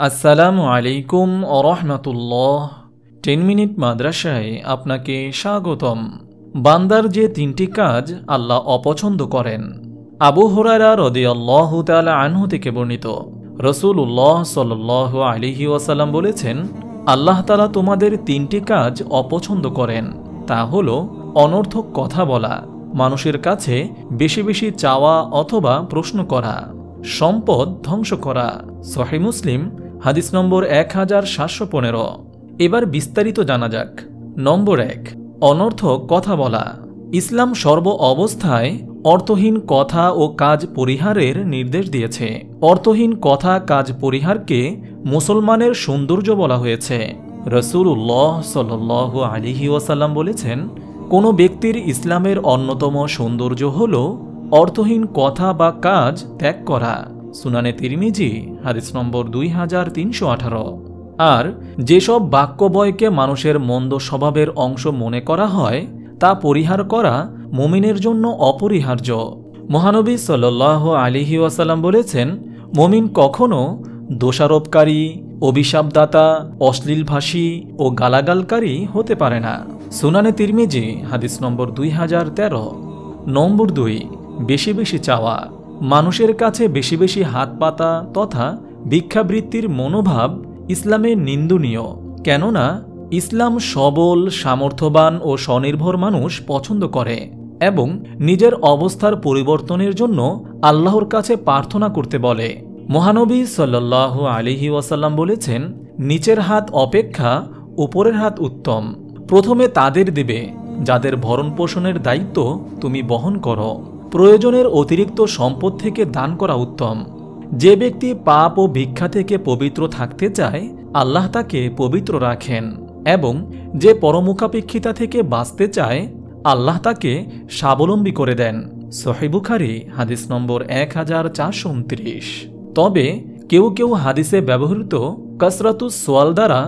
আসসালামু আলাইকুম ওয়া রাহমাতুল্লাহ। 10 মিনিট মাদ্রাসায় আপনাকে স্বাগতম। বান্দার যে তিনটি কাজ আল্লাহ অপছন্দ করেন। আবু হুরায়রা রাদিয়াল্লাহু তাআলা আনহু থেকে বর্ণিত, রাসূলুল্লাহ সাল্লাল্লাহু আলাইহি ওয়াসাল্লাম বলেছেন, আল্লাহ তাআলা তোমাদের তিনটি কাজ অপছন্দ করেন। তা হলো অনর্থক কথা বলা, মানুষের কাছে বেশি বেশি চাওয়া অথবা প্রশ্ন করা, সম্পদ ধ্বংস করা। সহিহ মুসলিম হাদিস নম্বর 1715। এবার বিস্তারিত জানা যাক। নম্বর 1, অনর্থক কথা বলা। ইসলাম সর্ব অবস্থায় অর্থহীন কথা ও কাজ পরিহারের নির্দেশ দিয়েছে। অর্থহীন কথা কাজ পরিহারকে মুসলমানের সৌন্দর্য বলা হয়েছে। রাসূলুল্লাহ সাল্লাল্লাহু আলাইহি ওয়াসাল্লাম বলেছেন, কোনো ব্যক্তির ইসলামের অন্যতম সৌন্দর্য হল অর্থহীন কথা বা কাজ ত্যাগ করা। সুনানে তিরমিজি হাদিস নম্বর 2318। আর যেসব বাক্যবয়কে মানুষের মন্দ স্বভাবের অংশ মনে করা হয় তা পরিহার করা মুমিনের জন্য অপরিহার্য। মহানবী সাল্লাল্লাহু আলাইহি ওয়াসাল্লাম বলেছেন, মুমিন কখনো দোষারোপকারী, অভিশাপদাতা, অশ্লীলভাষী ও গালাগালকারী হতে পারে না। সুনানে তিরমিজি হাদিস নম্বর 2013। নম্বর 2, বেশি বেশি চাওয়া। মানুষের কাছে বেশি বেশি হাত পাতা তথা ভিক্ষাবৃত্তির মনোভাব ইসলামে নিন্দনীয়। কেননা ইসলাম সবল, সামর্থ্যবান ও স্বনির্ভর মানুষ পছন্দ করে এবং নিজের অবস্থার পরিবর্তনের জন্য আল্লাহর কাছে প্রার্থনা করতে বলে। মহানবী সাল্লাল্লাহু আলাইহি ওয়াসাল্লাম বলেছেন, নিচের হাত অপেক্ষা উপরের হাত উত্তম। প্রথমে তাদের দিবে যাদের ভরণ পোষণের দায়িত্ব তুমি বহন করো। প্রয়োজনের অতিরিক্ত সম্পদ থেকে দান করা উত্তম। যে ব্যক্তি পাপ ও ভিক্ষা থেকে পবিত্র থাকতে চায় আল্লাহ তাকে পবিত্র রাখেন, এবং যে পরমুখাপেক্ষিতা থেকে বাঁচতে চায় আল্লাহ তাকে স্বাবলম্বী করে দেন। সহিহ বুখারী হাদিস নম্বর 1429। তবে কেউ কেউ হাদিসে ব্যবহৃত কাসরাতুস সোয়াল দ্বারা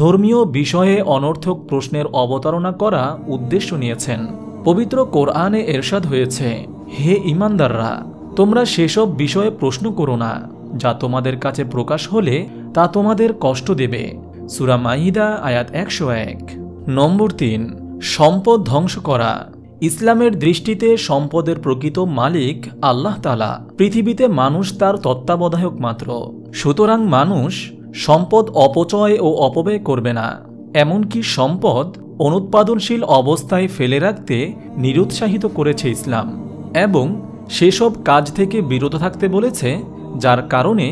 ধর্মীয় বিষয়ে অনর্থক প্রশ্নের অবতারণা করা উদ্দেশ্য নিয়েছেন। পবিত্র কোরআনে এরশাদ হয়েছে, হে ঈমানদাররা, তোমরা সেসব বিষয়ে প্রশ্ন করো না যা তোমাদের কাছে প্রকাশ হলে তা তোমাদের কষ্ট দেবে। সূরা মাইদা আয়াত 101। নম্বর 3, সম্পদ ধ্বংস করা। ইসলামের দৃষ্টিতে সম্পদের প্রকৃত মালিক আল্লাহ তাআলা। পৃথিবীতে মানুষ তার তত্ত্বাবধায়ক মাত্র। সুতরাং মানুষ সম্পদ অপচয় ও অপব্যয় করবে না। এমনকি সম্পদ অনুৎপাদনশীল অবস্থায় ফেলে রাখতে নিরুৎসাহিত করেছে ইসলাম, এবং সেসব কাজ থেকে বিরত থাকতে বলেছে যার কারণে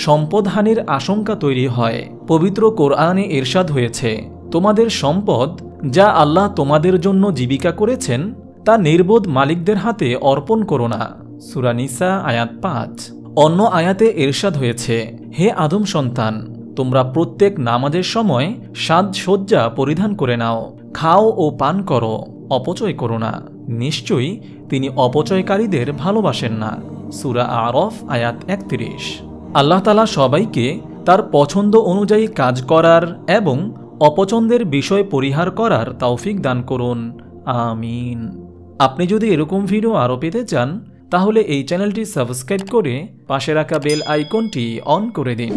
সম্পদহানির আশঙ্কা তৈরি হয়। পবিত্র কোরআনে এরশাদ হয়েছে, তোমাদের সম্পদ যা আল্লাহ তোমাদের জন্য জীবিকা করেছেন তা নির্বোধ মালিকদের হাতে অর্পণ করো না। সূরা নিসা আয়াত 5। অন্য আয়াতে এরশাদ হয়েছে, হে আদম সন্তান, তোমরা প্রত্যেক নামাজের সময় সাজসজ্জা পরিধান করে নাও, খাও ও পান করো, অপচয় করো না। নিশ্চয়ই তিনি অপচয়কারীদের ভালোবাসেন না। সূরা আরফ আয়াত 31। আল্লাহ তাআলা সবাইকে তার পছন্দ অনুযায়ী কাজ করার এবং অপছন্দের বিষয় পরিহার করার তৌফিক দান করুন। আমিন। আপনি যদি এরকম ভিডিও আরও পেতে চান তাহলে এই চ্যানেলটি সাবস্ক্রাইব করে পাশে রাখা বেল আইকনটি অন করে দিন।